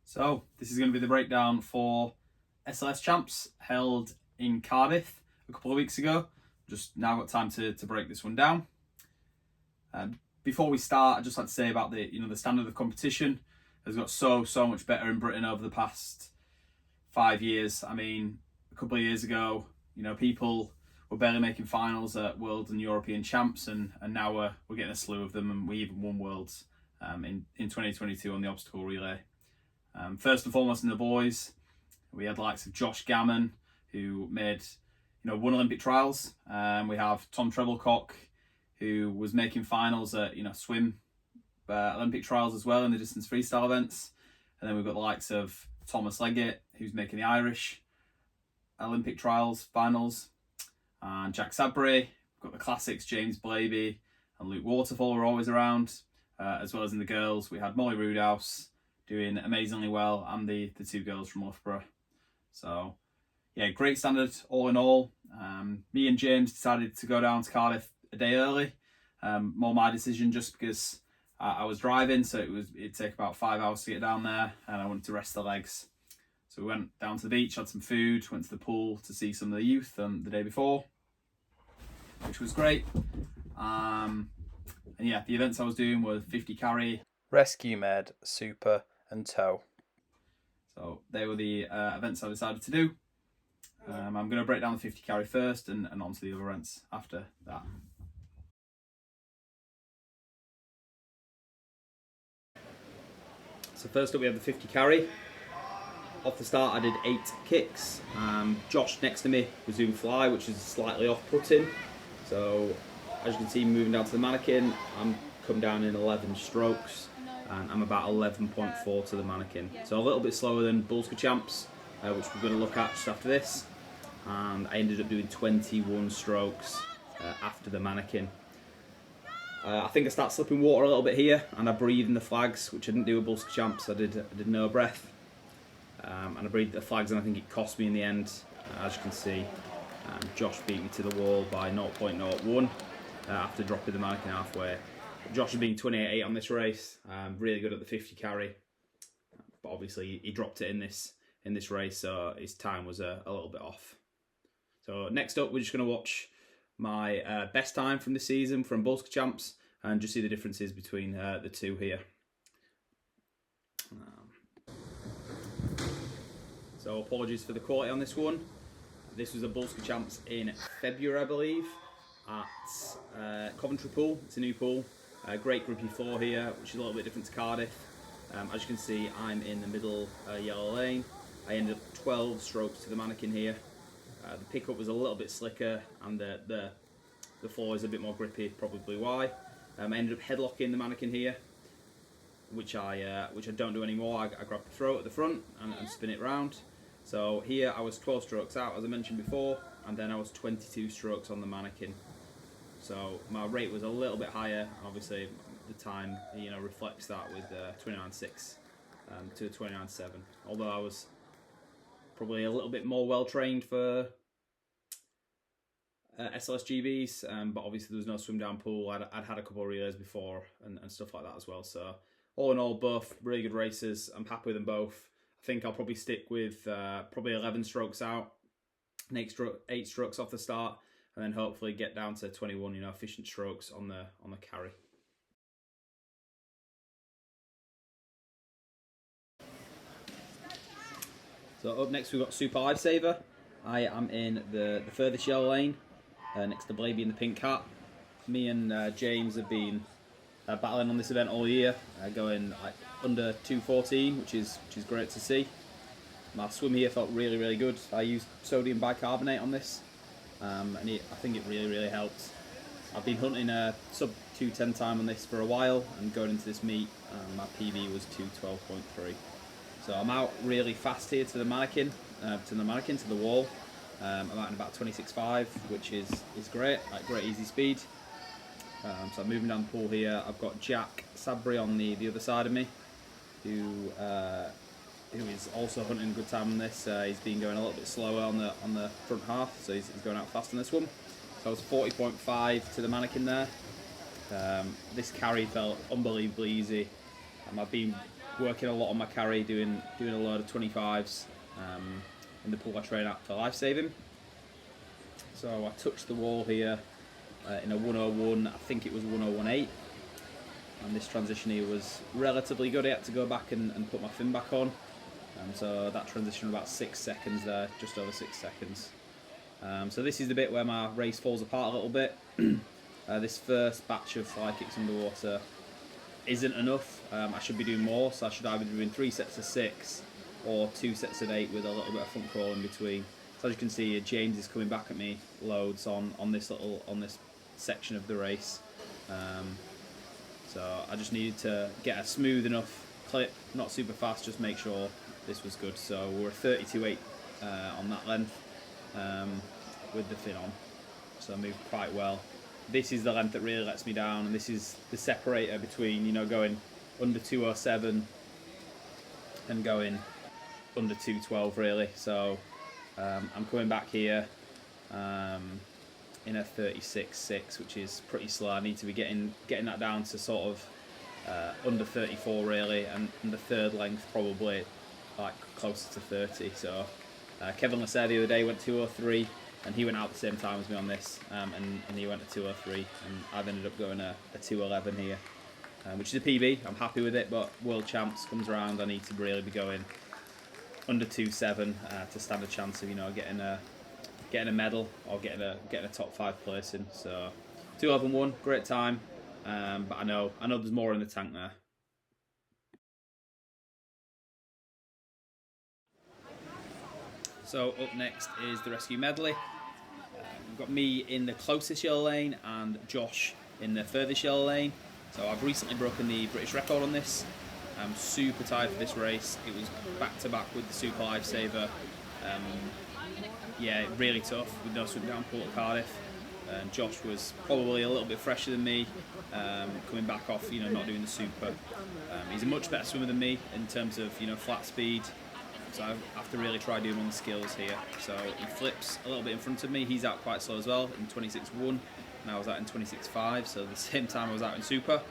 So this is going to be the breakdown for SLS Champs held in Cardiff a couple of weeks ago. Just now got time to break this one down. Before we start, I'd just like to say about the standard of competition has got so much better in Britain over the past 5 years. I mean, a couple of years ago, people were barely making finals at World and European Champs, and now we're getting a slew of them, and we even won Worlds in 2022 on the obstacle relay. First and foremost in the boys, we had the likes of Josh Gammon, who made won Olympic trials. We have Tom Treblecock, who was making finals at swim Olympic trials as well in the distance freestyle events. And then we've got the likes of Thomas Leggett, who's making the Irish Olympic trials finals, and Jack Sabry. We've got the classics, James Blaby and Luke Waterfall were always around, as well as in the girls we had Molly Roodhouse doing amazingly well, and the two girls from Loughborough. So yeah, great standard all in all. Me and James decided to go down to Cardiff a day early. More my decision, just because I was driving, so it'd take about 5 hours to get down there, and I wanted to rest the legs. So we went down to the beach, had some food, went to the pool to see some of the youth the day before, which was great. And yeah, the events I was doing were 50 carry, rescue med, super and tow. So they were the events I decided to do. I'm going to break down the 50 carry first and on to the other events after that. So first up we have the 50 carry. Off the start I did 8 kicks. Josh next to me was doing fly, which is slightly off-putting. So as you can see, moving down to the mannequin, I'm come down in 11 strokes, and I'm about 11.4 to the mannequin. So a little bit slower than Bulsker Champs, which we're going to look at just after this. And I ended up doing 21 strokes after the mannequin. I think I started slipping water a little bit here, and I breathed in the flags, which I didn't do at Bulsker Champs. I did no breath, and I breathed the flags, and I think it cost me in the end. As you can see, Josh beat me to the wall by 0.01 after dropping the mannequin halfway. Josh has been 28.8 on this race, really good at the 50 carry, but obviously he dropped it in this race, so his time was a little bit off. So next up, we're just going to watch my best time from this season from Bulsker Champs and just see the differences between the two here. So apologies for the quality on this one. This was a Bulsker Champs in February, I believe, at Coventry Pool. It's a new pool. Great grippy floor here, which is a little bit different to Cardiff. As you can see, I'm in the middle yellow lane. I ended up 12 strokes to the mannequin here. The pickup was a little bit slicker, and the floor is a bit more grippy, probably why. I ended up headlocking the mannequin here, which I don't do anymore. I grab the throat at the front and spin it round. So here I was 12 strokes out, as I mentioned before, and then I was 22 strokes on the mannequin. So my rate was a little bit higher. Obviously, the time reflects that with 29.6 to 29.7. Although I was probably a little bit more well trained for SLSGBs, but obviously there was no swim down pool. I'd had a couple of relays before and stuff like that as well. So all in all, both really good races. I'm happy with them both. I think I'll probably stick with probably 11 strokes out, and 8 strokes off the start, and then hopefully get down to 21, efficient strokes on the carry. So up next we've got Super Lifesaver. I am in the furthest yellow lane, next to Blaby in the pink hat. Me and James have been battling on this event all year, going like under 2:14, which is great to see. My swim here felt really good. I used sodium bicarbonate on this, and I think it really helped. I've been hunting a sub 2:10 time on this for a while, and going into this meet, my PB was 2:12.3. So I'm out really fast here to the mannequin, to the wall. I'm out in about 26.5, which is great, like great easy speed. So I'm moving down the pool here. I've got Jack Sabry on the other side of me, who is also hunting a good time on this. He's been going a little bit slower on the front half, so he's going out fast on this one. So I was 40.5 to the mannequin there. This carry felt unbelievably easy. I've been working a lot on my carry, doing a load of 25s in the pool I train at for Lifesaving. So I touched the wall here in a 101, I think it was 1018, and this transition here was relatively good. I had to go back and put my fin back on, so that transition was about 6 seconds there, just over 6 seconds. So this is the bit where my race falls apart a little bit. This first batch of fly kicks underwater isn't enough. I should be doing more, so I should either be doing 3 sets of 6 or 2 sets of 8 with a little bit of front crawl in between. So as you can see, James is coming back at me loads on this section of the race. So I just needed to get a smooth enough clip, not super fast, just make sure this was good. So we're 32.8 on that length with the fin on, so I moved quite well. This is the length that really lets me down, and this is the separator between, you know, going under 207 and going under 212 really. So I'm coming back here in a 36.6, which is pretty slow. I need to be getting that down to sort of under 34 really, and the third length probably like closer to 30. So Kevin Lasser the other day went 203, and he went out at the same time as me on this, and he went to 203, and I've ended up going a 211 here, which is a PB. I'm happy with it, but World Champs comes around, I need to really be going under 2.7 to stand a chance of, you know, getting a medal or getting a top 5 placing. So 211.1, great time, but I know there's more in the tank there. So up next is the rescue medley. We've got me in the closest yellow lane and Josh in the furthest yellow lane. So I've recently broken the British record on this. I'm super tired for this race. It was back to back with the Super Lifesaver. Yeah, really tough with no swim down pool at Cardiff. And Josh was probably a little bit fresher than me, coming back off, you know, not doing the super. He's a much better swimmer than me in terms of, you know, flat speed. So I have to really try doing on the skills here. So he flips a little bit in front of me. He's out quite slow as well in 26.1, and I was out in 26.5. So the same time I was out in super.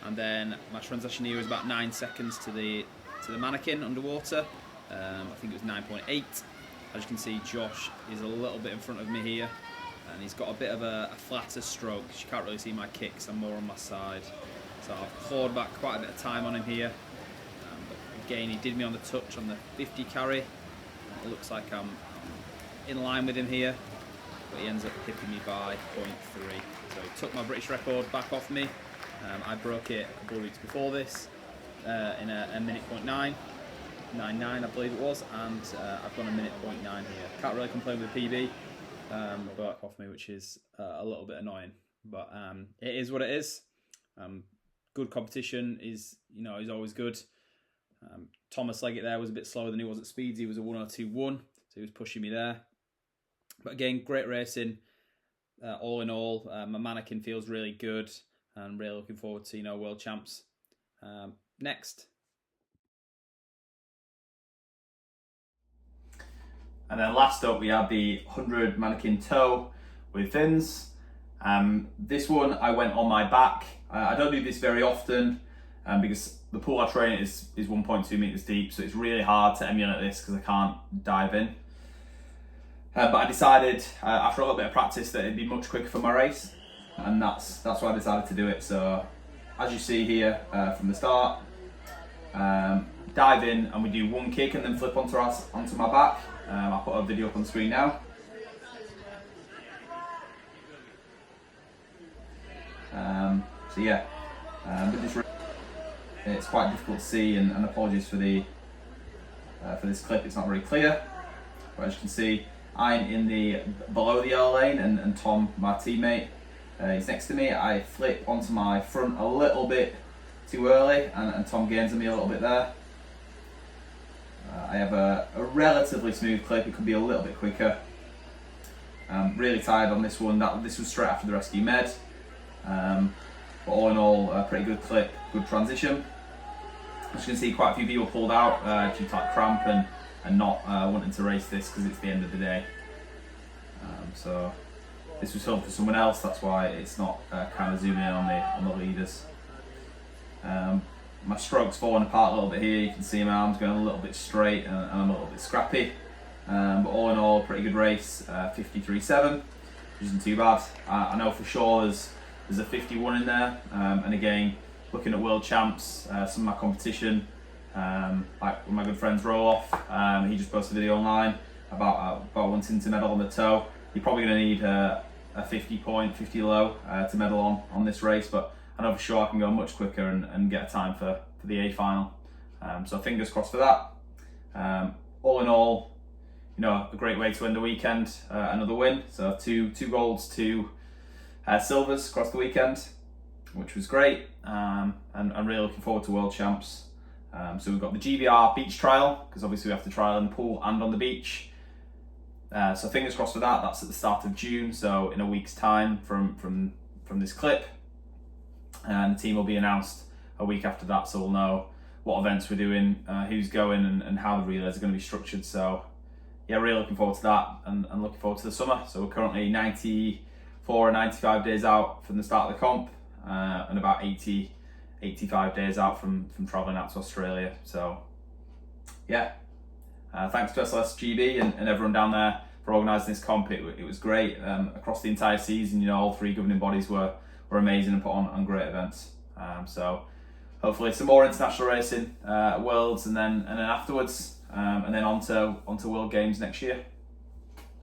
And then my transition here was about 9 seconds to the mannequin underwater. I think it was 9.8. As you can see, Josh is a little bit in front of me here, and he's got a bit of a flatter stroke. You can't really see my kicks, I'm more on my side. So I've clawed back quite a bit of time on him here. But again, he did me on the touch on the 50 carry. It looks like I'm in line with him here, but he ends up hipping me by 0.3. So he took my British record back off me. I broke it a couple of weeks before this in a minute 0.9. 9.9 I believe it was, and I've gone a minute 0.9 here. Can't really complain with the PB, but off me, which is a little bit annoying. But it is what it is. Good competition is always good. Thomas Leggett there was a bit slower than he was at speeds. He was a 102.1, so he was pushing me there. But again, great racing. All in all, my mannequin feels really good, and really looking forward to World Champs next. And then last up we have the 100 mannequin toe with fins. This one I went on my back. I don't do this very often because the pool I train is 1.2 meters deep, so it's really hard to emulate this because I can't dive in. But I decided after a little bit of practice that it'd be much quicker for my race, and that's why I decided to do it. So as you see here from the start, dive in and we do one kick and then flip onto my back. I'll put a video up on the screen now. So yeah, with this it's quite difficult to see, and apologies for this clip, it's not very clear. But as you can see, I'm in the below the yellow lane, and Tom, my teammate, he's next to me. I flip onto my front a little bit too early, and Tom gains on me a little bit there. I have a relatively smooth clip. It could be a little bit quicker. I'm really tired on this one. This was straight after the rescue med. But all in all, a pretty good clip, good transition. As you can see, quite a few people pulled out due to like cramp and not wanting to race this because it's the end of the day. So this was filmed for someone else. That's why it's not kind of zooming in on the leaders. my stroke's falling apart a little bit here. You can see my arms going a little bit straight and I'm a little bit scrappy. But all in all, pretty good race. 53.7, which isn't too bad. I know for sure there's a 51 in there. And again, looking at world champs, some of my competition, like my good friends Roloff, he just posted a video online about wanting to medal on the toe. You're probably going to need a 50 low to medal on this race, but I know for sure I can go much quicker and get a time for the A final. So fingers crossed for that. All in all, a great way to end the weekend. Another win, so two golds, two silvers across the weekend, which was great. And I'm really looking forward to World Champs. So we've got the GBR beach trial, because obviously we have to trial in the pool and on the beach. So fingers crossed for that. That's at the start of June, so in a week's time from this clip. And the team will be announced a week after that, so we'll know what events we're doing, who's going, and how the relays are going to be structured. So yeah, really looking forward to that, and looking forward to the summer. So we're currently 94 or 95 days out from the start of the comp, and about 85 days out from travelling out to Australia. So yeah, thanks to SLSGB and everyone down there for organising this comp. It was great across the entire season. All three governing bodies were amazing and put on great events. So hopefully some more international racing, Worlds, and then afterwards, and then on to World Games next year.